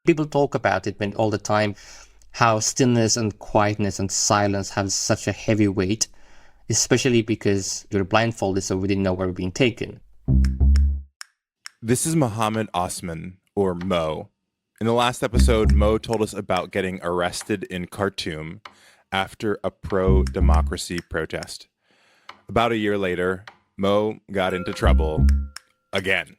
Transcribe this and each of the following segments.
People talk about it all the time, how stillness and quietness and silence have such a heavy weight, especially because you're blindfolded, so we didn't know where we're being taken. This is Mohammed Osman, or Mo. In the last episode, Mo told us about getting arrested in Khartoum after a pro-democracy protest. About a year later, Mo got into trouble again.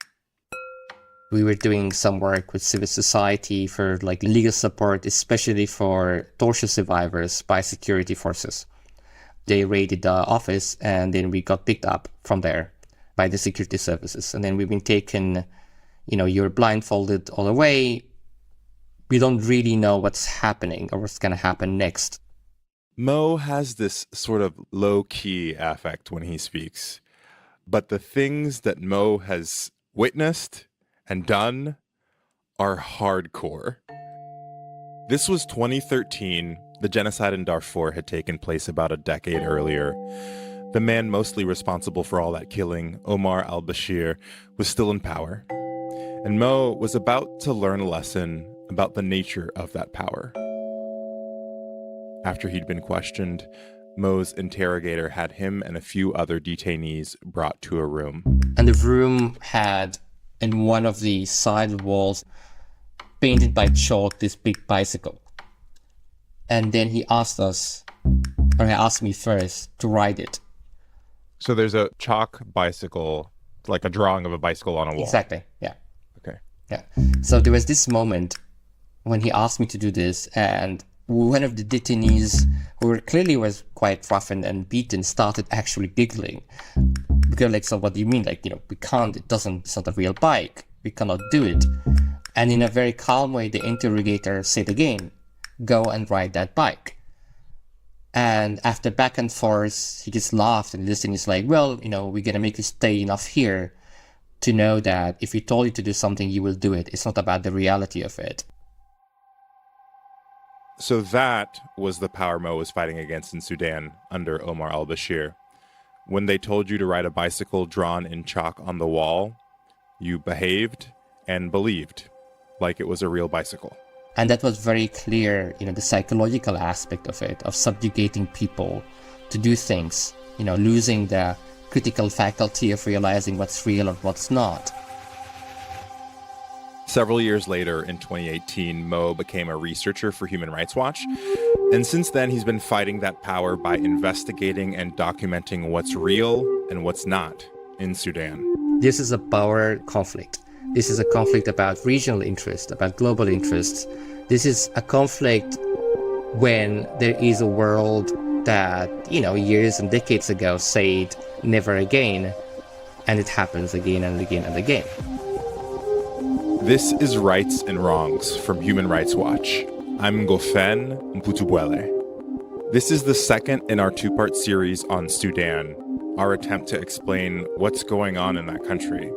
We were doing some work with civil society for legal support, especially for torture survivors by security forces. They raided the office and then we got picked up from there by the security services. And then we've been taken, you're blindfolded all the way. We don't really know what's happening or what's going to happen next. Mo has this sort of low-key affect when he speaks. But the things that Mo has witnessed and done are hardcore. This was 2013. The genocide in Darfur had taken place about a decade earlier. The man mostly responsible for all that killing, Omar al-Bashir, was still in power. And Mo was about to learn a lesson about the nature of that power. After he'd been questioned, Mo's interrogator had him and a few other detainees brought to a room. And the room had, in one of the side walls, painted by chalk, this big bicycle. And then he asked me first to ride it. So there's a chalk bicycle, like a drawing of a bicycle on a wall. Exactly, yeah. Okay. Yeah. So there was this moment when he asked me to do this, and one of the detainees, who clearly was quite rough and beaten, started actually giggling. Because so what do you mean? We can't, it's not a real bike. We cannot do it. And in a very calm way, the interrogator said again, go and ride that bike. And after back and forth, he just laughed and listened. He's like, well, we're going to make you stay enough here to know that if we told you to do something, you will do it. It's not about the reality of it. So that was the power Mo was fighting against in Sudan under Omar al-Bashir. When they told you to ride a bicycle drawn in chalk on the wall, you behaved and believed like it was a real bicycle. And that was very clear, the psychological aspect of it, of subjugating people to do things, losing the critical faculty of realizing what's real and what's not. Several years later, in 2018, Mo became a researcher for Human Rights Watch. And since then, he's been fighting that power by investigating and documenting what's real and what's not in Sudan. This is a power conflict. This is a conflict about regional interest, about global interests. This is a conflict when there is a world that, years and decades ago said never again, and it happens again and again and again. This is Rights and Wrongs from Human Rights Watch. I'm Ngofen Mputubwele. This is the second in our two-part series on Sudan, our attempt to explain what's going on in that country.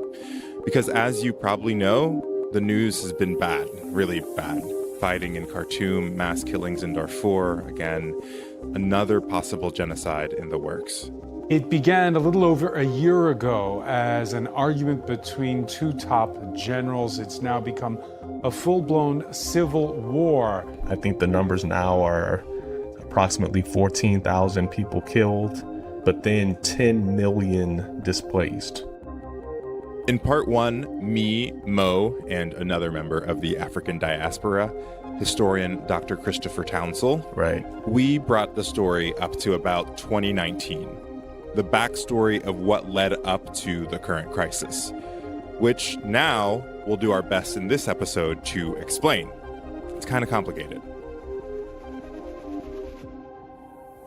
Because as you probably know, the news has been bad, really bad. Fighting in Khartoum, mass killings in Darfur, again, another possible genocide in the works. It began a little over a year ago as an argument between two top generals. It's now become a full-blown civil war. I think the numbers now are approximately 14,000 people killed, but then 10 million displaced. In part one, me, Mo, and another member of the African diaspora, historian Dr. Christopher Townsell, we brought the story up to about 2019. The backstory of what led up to the current crisis, which now we'll do our best in this episode to explain. It's kind of complicated.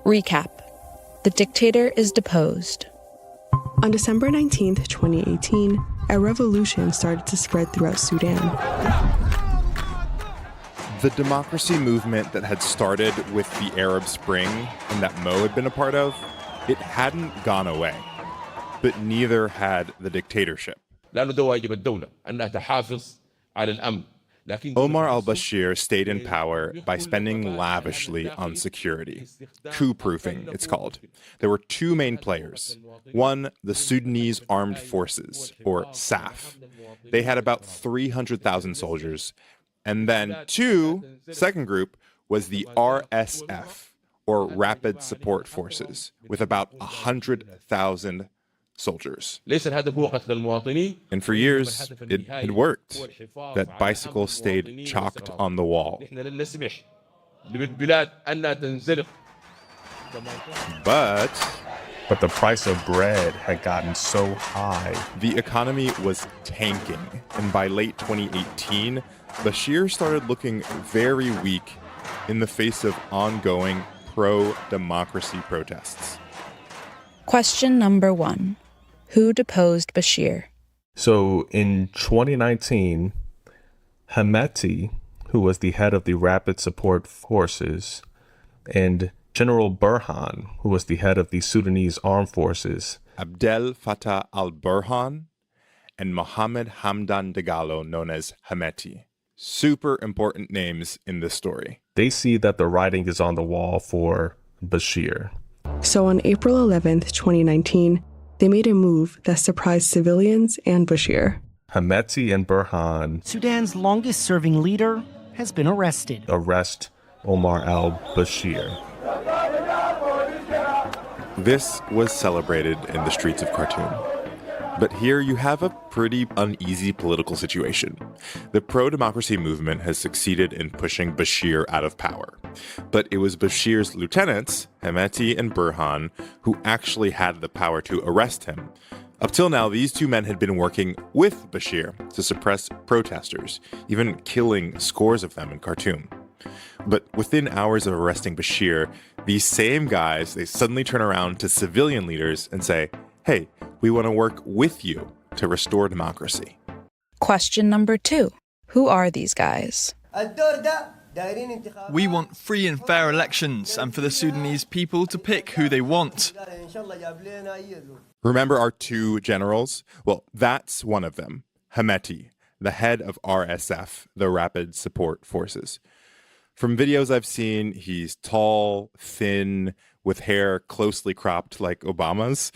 Recap. The dictator is deposed. On December 19th, 2018, a revolution started to spread throughout Sudan. The democracy movement that had started with the Arab Spring and that Mo had been a part of, it hadn't gone away, but neither had the dictatorship. Omar al-Bashir stayed in power by spending lavishly on security. Coup-proofing, it's called. There were two main players. One, the Sudanese Armed Forces, or SAF. They had about 300,000 soldiers, And then second group was the RSF, or Rapid Support Forces, with about 100,000 soldiers. And for years, it had worked. That bicycle stayed chalked on the wall. But the price of bread had gotten so high. The economy was tanking, and by late 2018, Bashir started looking very weak in the face of ongoing pro-democracy protests. Question number 1. Who deposed Bashir? So in 2019, Hemeti, who was the head of the Rapid Support Forces, and General Burhan, who was the head of the Sudanese Armed Forces, Abdel Fattah al-Burhan and Mohammed Hamdan Dagalo, known as Hemeti. Super important names in this story. they see that the writing is on the wall for Bashir. So on April 11th, 2019, they made a move that surprised civilians and Bashir. Hemeti and Burhan Sudan's longest-serving leader has been arrested. arrest Omar al-Bashir. This was celebrated in the streets of Khartoum. But here you have a pretty uneasy political situation. The pro-democracy movement has succeeded in pushing Bashir out of power. But it was Bashir's lieutenants, Hemeti and Burhan, who actually had the power to arrest him. Up till now, these two men had been working with Bashir to suppress protesters, even killing scores of them in Khartoum. But within hours of arresting Bashir, these same guys, they suddenly turn around to civilian leaders and say, hey, we want to work with you to restore democracy. Question number 2. Who are these guys? We want free and fair elections and for the Sudanese people to pick who they want. Remember our two generals? Well, that's one of them, Hemeti, the head of RSF, the Rapid Support Forces. From videos I've seen, he's tall, thin, with hair closely cropped like Obama's,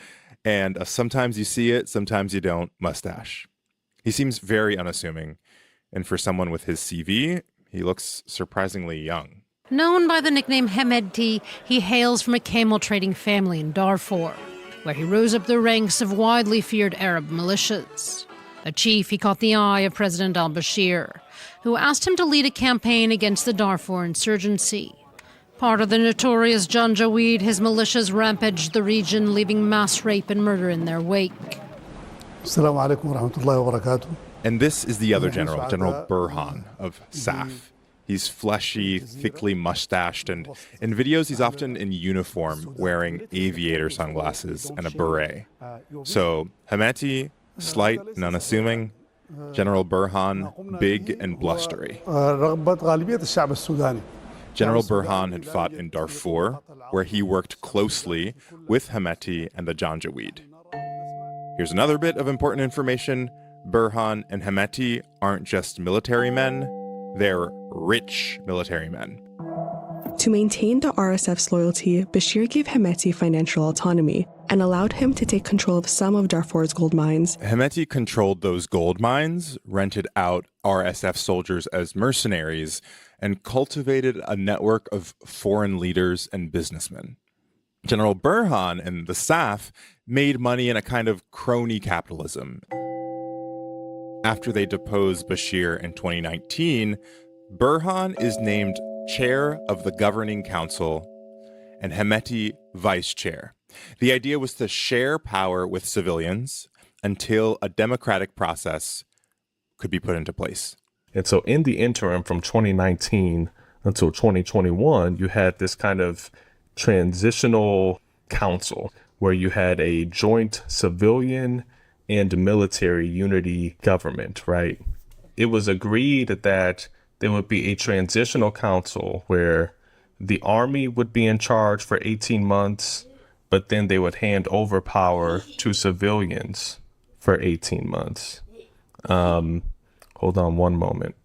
and sometimes you see it, sometimes you don't, mustache. He seems very unassuming, and for someone with his CV, he looks surprisingly young. Known by the nickname Hemeti, he hails from a camel trading family in Darfur, where he rose up the ranks of widely feared Arab militias. A chief, he caught the eye of President al-Bashir, who asked him to lead a campaign against the Darfur insurgency. Part of the notorious Janjaweed, his militias rampaged the region, leaving mass rape and murder in their wake. And this is the other general, General Burhan of SAF. He's fleshy, thickly mustached, and in videos he's often in uniform, wearing aviator sunglasses and a beret. So Hemeti, slight and unassuming. General Burhan, big and blustery. General Burhan had fought in Darfur, where he worked closely with Hemeti and the Janjaweed. Here's another bit of important information. Burhan and Hemeti aren't just military men, they're rich military men. To maintain the RSF's loyalty, Bashir gave Hemeti financial autonomy and allowed him to take control of some of Darfur's gold mines. Hemeti controlled those gold mines, rented out RSF soldiers as mercenaries, and cultivated a network of foreign leaders and businessmen. General Burhan and the SAF made money in a kind of crony capitalism. After they deposed Bashir in 2019, Burhan is named chair of the governing council and Hemeti vice chair. The idea was to share power with civilians until a democratic process could be put into place. And so in the interim from 2019 until 2021, you had this kind of transitional council where you had a joint civilian and military unity government, right? It was agreed that there would be a transitional council where the army would be in charge for 18 months, but then they would hand over power to civilians for 18 months. Hold on one moment.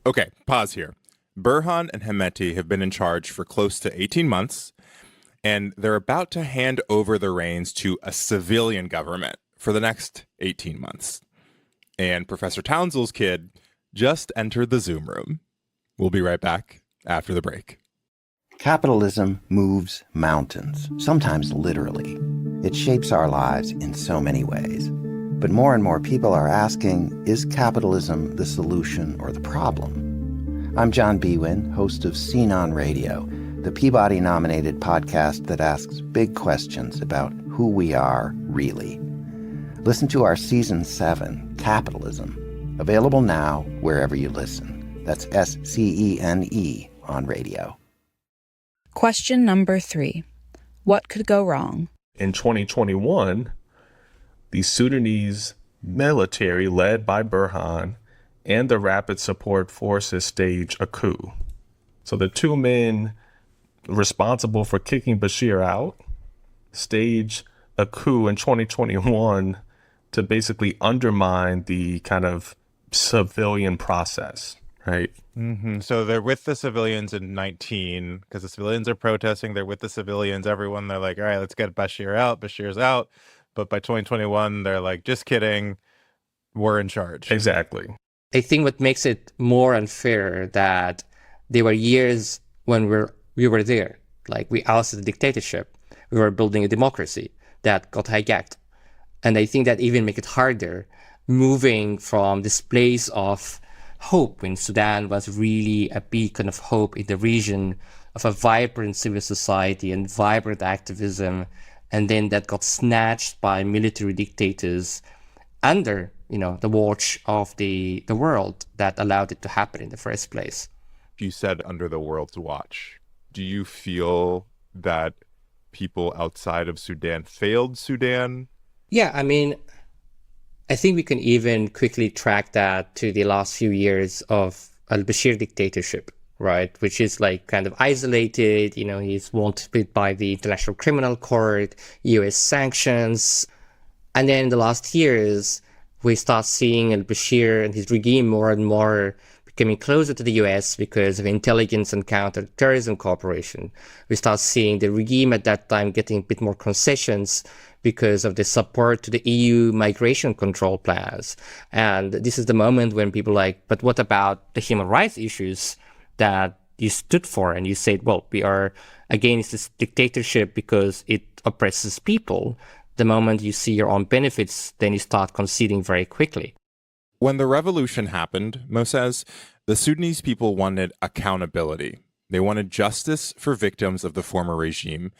Okay, pause here. Burhan and Hemeti have been in charge for close to 18 months, and they're about to hand over the reins to a civilian government for the next 18 months. And Professor Townsend's kid, just entered the Zoom room. We'll be right back after the break. Capitalism moves mountains, sometimes literally. It shapes our lives in so many ways. But more and more people are asking, is capitalism the solution or the problem? I'm John Biewen, host of Scene on Radio, the Peabody-nominated podcast that asks big questions about who we are really. Listen to our Season 7, Capitalism, available now wherever you listen. That's SCENE on radio. Question number 3. What could go wrong? In 2021, the Sudanese military, led by Burhan, and the Rapid Support Forces staged a coup. So the two men responsible for kicking Bashir out staged a coup in 2021 to basically undermine the kind of civilian process, right? Mm-hmm. So they're with the civilians in 19 because the civilians are protesting. They're with the civilians. Everyone, they're like, all right, let's get Bashir out. Bashir's out. But by 2021, they're like, just kidding. We're in charge. Exactly. I think what makes it more unfair that there were years when we were there. Like, we ousted the dictatorship. We were building a democracy that got hijacked. And I think that even make it harder moving from this place of hope when Sudan was really a beacon of hope in the region of a vibrant civil society and vibrant activism. And then that got snatched by military dictators under, the watch of the world that allowed it to happen in the first place. You said under the world's watch. Do you feel that people outside of Sudan failed Sudan? Yeah, I think we can even quickly track that to the last few years of al-Bashir dictatorship, right? Which is like kind of isolated, he's wanted by the International Criminal Court, US sanctions. And then in the last years, we start seeing al-Bashir and his regime more and more becoming closer to the US because of intelligence and counterterrorism cooperation. We start seeing the regime at that time getting a bit more concessions because of the support to the EU migration control plans. And this is the moment when people are like, but what about the human rights issues that you stood for? And you said, well, we are against this dictatorship because it oppresses people. The moment you see your own benefits, then you start conceding very quickly. When the revolution happened, Mo says, the Sudanese people wanted accountability. They wanted justice for victims of the former regime.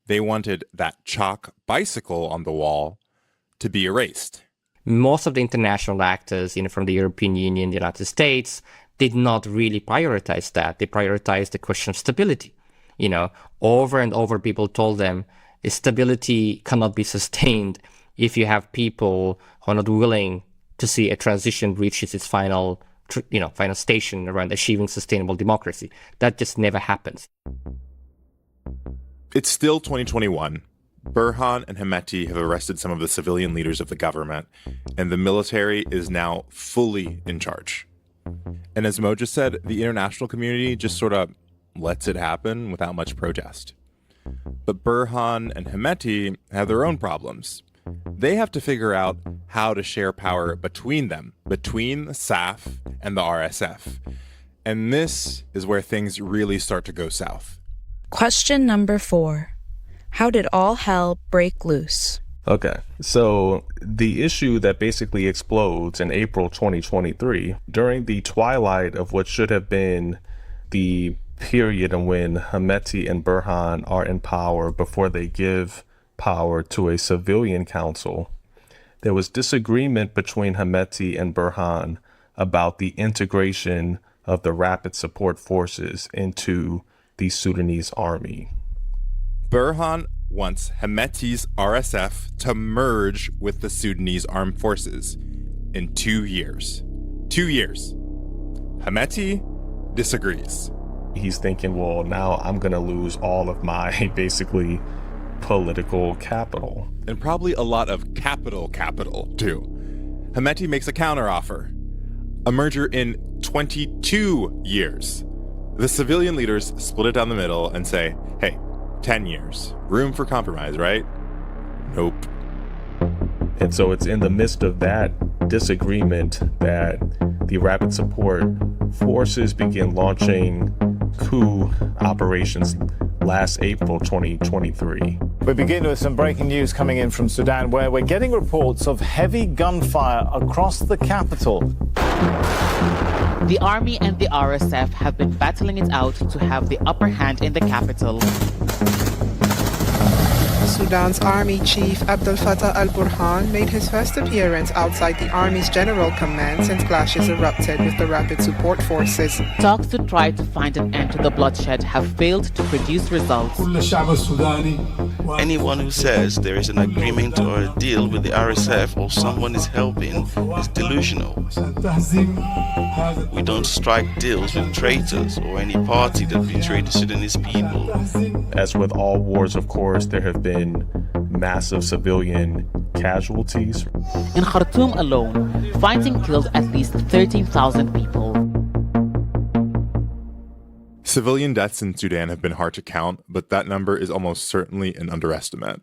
They wanted that chalk bicycle on the wall to be erased. Most of the international actors, from the European Union, the United States, did not really prioritize that. They prioritized the question of stability. Over and over, people told them stability cannot be sustained if you have people who are not willing to see a transition reaches its final station around achieving sustainable democracy. That just never happens. It's still 2021. Burhan and Hemeti have arrested some of the civilian leaders of the government, and the military is now fully in charge. And as Mo just said, the international community just sort of lets it happen without much protest. But Burhan and Hemeti have their own problems. They have to figure out how to share power between them, between the SAF and the RSF. And this is where things really start to go south. Question number 4. How did all hell break loose? Okay, so the issue that basically explodes in April 2023, during the twilight of what should have been the period when Hemeti and Burhan are in power before they give power to a civilian council, there was disagreement between Hemeti and Burhan about the integration of the Rapid Support Forces into the Sudanese army. Burhan wants Hemeti's RSF to merge with the Sudanese Armed Forces in 2 years. 2 years. Hemeti disagrees. He's thinking, well, now I'm going to lose all of my basically political capital. And probably a lot of capital, too. Hemeti makes a counteroffer. A merger in 22 years. The civilian leaders split it down the middle and say, hey, 10 years. Room for compromise, right? Nope. And so it's in the midst of that disagreement that the Rapid Support Forces began launching coup operations last April 2023. We begin with some breaking news coming in from Sudan, where we're getting reports of heavy gunfire across the capital. The army and the RSF have been battling it out to have the upper hand in the capital. Sudan's Army Chief Abdel Fattah al-Burhan made his first appearance outside the Army's General Command since clashes erupted with the Rapid Support Forces. Talks to try to find an end to the bloodshed have failed to produce results. Anyone who says there is an agreement or a deal with the RSF or someone is helping is delusional. We don't strike deals with traitors or any party that betrayed the Sudanese people. As with all wars, of course, there have been massive civilian casualties. In Khartoum alone, fighting killed at least 13,000 people. Civilian deaths in Sudan have been hard to count, but that number is almost certainly an underestimate.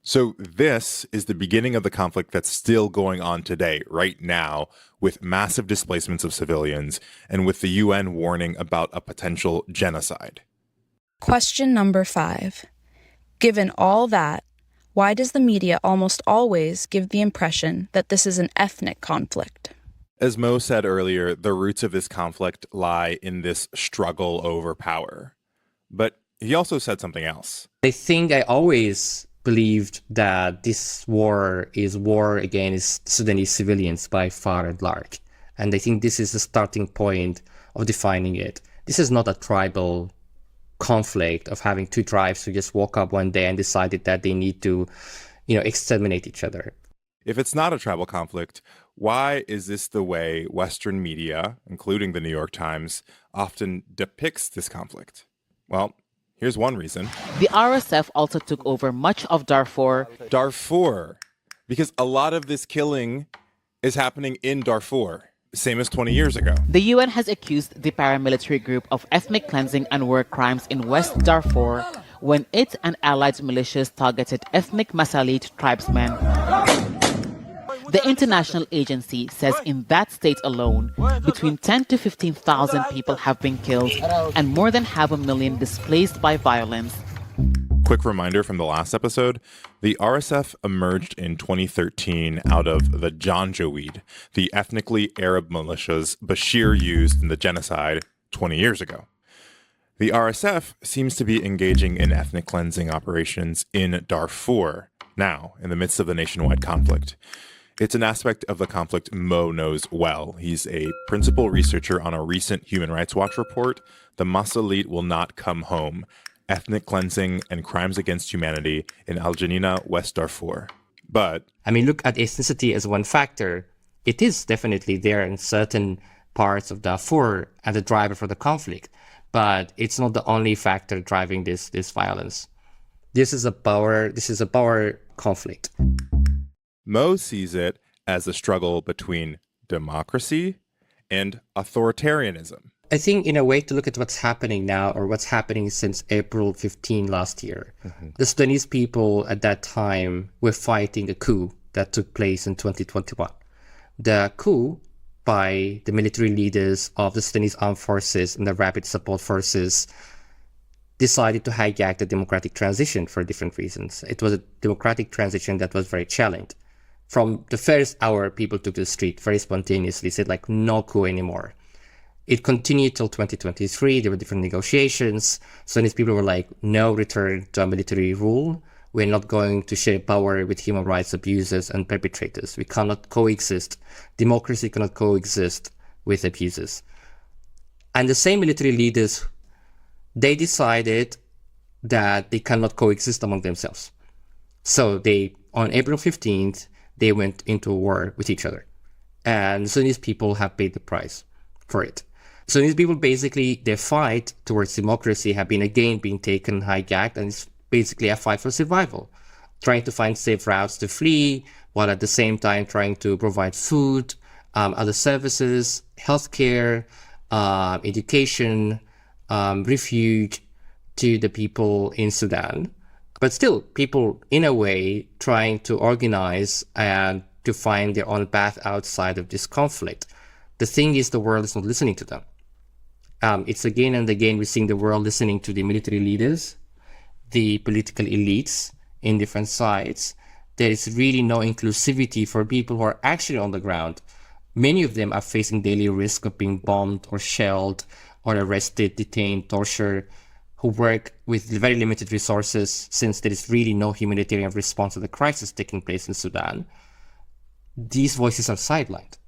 So this is the beginning of the conflict that's still going on today, right now, with massive displacements of civilians and with the UN warning about a potential genocide. Question number 5. Given all that, why does the media almost always give the impression that this is an ethnic conflict? As Mo said earlier, the roots of this conflict lie in this struggle over power. But he also said something else. I think I always believed that this war is war against Sudanese civilians by far and large. And I think this is the starting point of defining it. This is not a tribal conflict of having two tribes who just woke up one day and decided that they need to, exterminate each other. If it's not a tribal conflict, why is this the way Western media, including the New York Times, often depicts this conflict? Well, here's one reason. The RSF also took over much of Darfur. Darfur, because a lot of this killing is happening in Darfur, same as 20 years ago. The UN has accused the paramilitary group of ethnic cleansing and war crimes in West Darfur when it and allied militias targeted ethnic Masalit tribesmen. The international agency says in that state alone, between 10 to 15,000 people have been killed and more than 500,000 displaced by violence. Quick reminder from the last episode, the RSF emerged in 2013 out of the Janjaweed, the ethnically Arab militias Bashir used in the genocide 20 years ago. The RSF seems to be engaging in ethnic cleansing operations in Darfur now, in the midst of the nationwide conflict. It's an aspect of the conflict Mo knows well. He's a principal researcher on a recent Human Rights Watch report, The Masalit Will Not Come Home, Ethnic Cleansing and Crimes Against Humanity in Al Janina, West Darfur. But look at ethnicity as one factor. It is definitely there in certain parts of Darfur and the driver for the conflict. But it's not the only factor driving this violence. This is a power conflict. Mo sees it as a struggle between democracy and authoritarianism. I think in a way to look at what's happening now, or what's happening since April 15 last year, the Sudanese people at that time were fighting a coup that took place in 2021. The coup by the military leaders of the Sudanese Armed Forces and the Rapid Support Forces decided to hijack the democratic transition for different reasons. It was a democratic transition that was very challenged. From the first hour, people took to the street very spontaneously, said no coup anymore. It continued till 2023. There were different negotiations. Sudanese people were no return to a military rule. We're not going to share power with human rights abusers and perpetrators. We cannot coexist. Democracy cannot coexist with abusers. And the same military leaders, they decided that they cannot coexist among themselves. So on April 15th, they went into war with each other. And Sudanese people have paid the price for it. Sudanese people, basically, their fight towards democracy have been again being taken, hijacked, and it's basically a fight for survival. Trying to find safe routes to flee, while at the same time trying to provide food, other services, healthcare, education, refuge to the people in Sudan. But still, people, in a way, trying to organize and to find their own path outside of this conflict. The thing is, the world is not listening to them. It's again and again we're seeing the world listening to the military leaders, the political elites in different sides. There is really no inclusivity for people who are actually on the ground. Many of them are facing daily risk of being bombed or shelled or arrested, detained, tortured, who work with very limited resources since there is really no humanitarian response to the crisis taking place in Sudan. These voices are sidelined.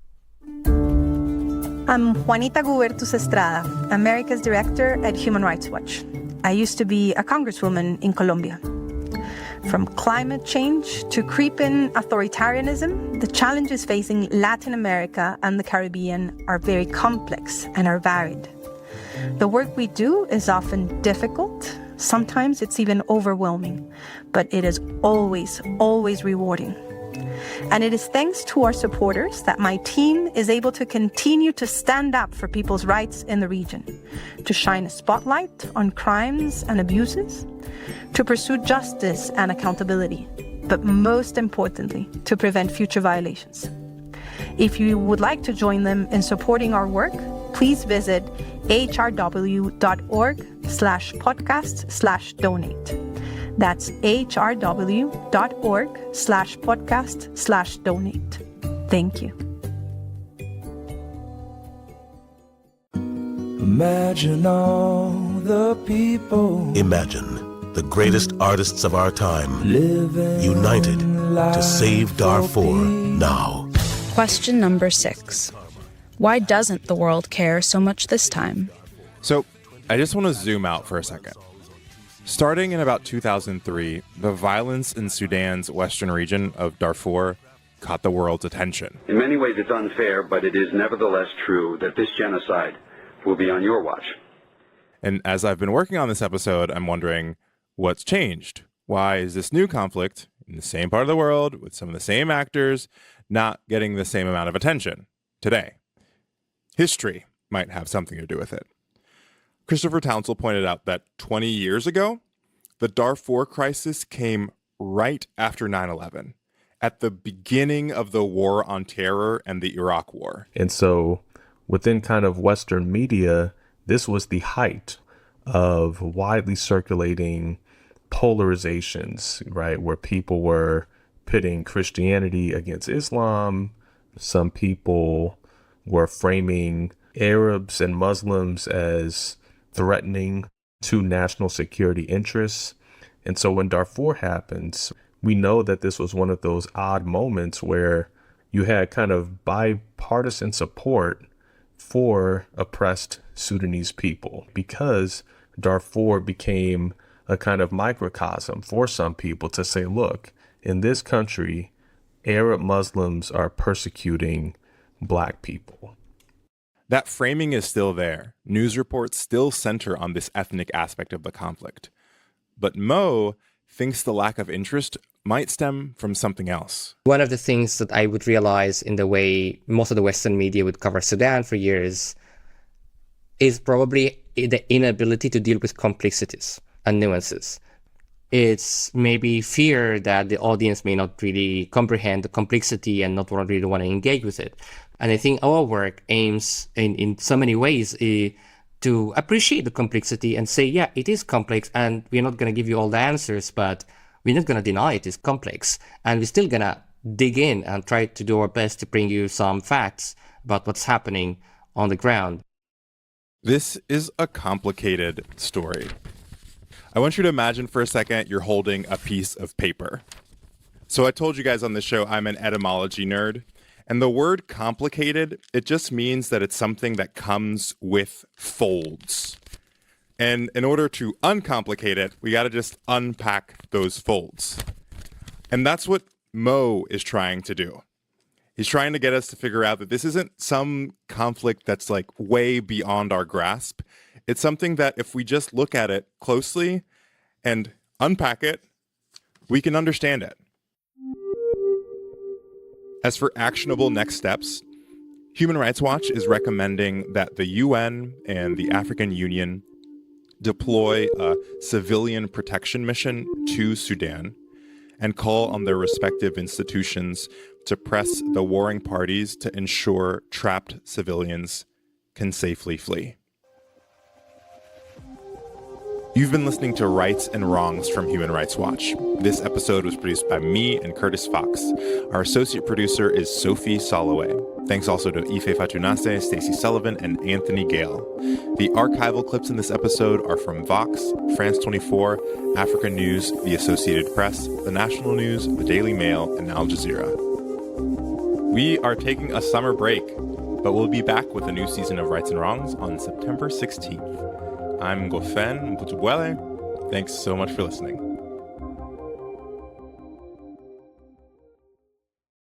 I'm Juanita Gubertus Estrada, America's director at Human Rights Watch. I used to be a congresswoman in Colombia. From climate change to creeping authoritarianism, the challenges facing Latin America and the Caribbean are very complex and are varied. The work we do is often difficult. Sometimes it's even overwhelming, but it is always, always rewarding. And it is thanks to our supporters that my team is able to continue to stand up for people's rights in the region, to shine a spotlight on crimes and abuses, to pursue justice and accountability, but most importantly, to prevent future violations. If you would like to join them in supporting our work, please visit hrw.org/podcast/donate. That's hrw.org/podcast/donate. Thank you. Imagine all the people. Imagine the greatest artists of our time united to save Darfur now. Question number 6. Why doesn't the world care so much this time? So, I just want to zoom out for a second. Starting in about 2003, the violence in Sudan's western region of Darfur caught the world's attention. In many ways, it's unfair, but it is nevertheless true that this genocide will be on your watch. And as I've been working on this episode, I'm wondering, what's changed? Why is this new conflict in the same part of the world with some of the same actors not getting the same amount of attention today? History might have something to do with it. Christopher Townsell pointed out that 20 years ago, the Darfur crisis came right after 9/11, at the beginning of the War on Terror and the Iraq War. And so within kind of Western media, this was the height of widely circulating polarizations, right? Where people were pitting Christianity against Islam. Some people were framing Arabs and Muslims as threatening to national security interests. And so when Darfur happens, we know that this was one of those odd moments where you had kind of bipartisan support for oppressed Sudanese people, because Darfur became a kind of microcosm for some people to say, look, in this country, Arab Muslims are persecuting Black people. That framing is still there. News reports still center on this ethnic aspect of the conflict. But Mo thinks the lack of interest might stem from something else. One of the things that I would realize in the way most of the Western media would cover Sudan for years is probably the inability to deal with complexities and nuances. It's maybe fear that the audience may not really comprehend the complexity and not really want to engage with it. And I think our work aims in so many ways to appreciate the complexity and say, yeah, it is complex and we're not going to give you all the answers, but we're not going to deny it is complex. And we're still going to dig in and try to do our best to bring you some facts about what's happening on the ground. This is a complicated story. I want you to imagine for a second you're holding a piece of paper. So I told you guys on the show I'm an etymology nerd. And the word complicated, it just means that it's something that comes with folds. And in order to uncomplicate it, we got to just unpack those folds. And that's what Mo is trying to do. He's trying to get us to figure out that this isn't some conflict that's like way beyond our grasp. It's something that if we just look at it closely and unpack it, we can understand it. As for actionable next steps, Human Rights Watch is recommending that the UN and the African Union deploy a civilian protection mission to Sudan and call on their respective institutions to press the warring parties to ensure trapped civilians can safely flee. You've been listening to Rights and Wrongs from Human Rights Watch. This episode was produced by me and Curtis Fox. Our associate producer is Sophie Soloway. Thanks also to Ife Fatunase, Stacey Sullivan, and Anthony Gale. The archival clips in this episode are from Vox, France 24, Africa News, The Associated Press, The National News, The Daily Mail, and Al Jazeera. We are taking a summer break, but we'll be back with a new season of Rights and Wrongs on September 16th. I'm Gofen Mputubuele. Thanks so much for listening.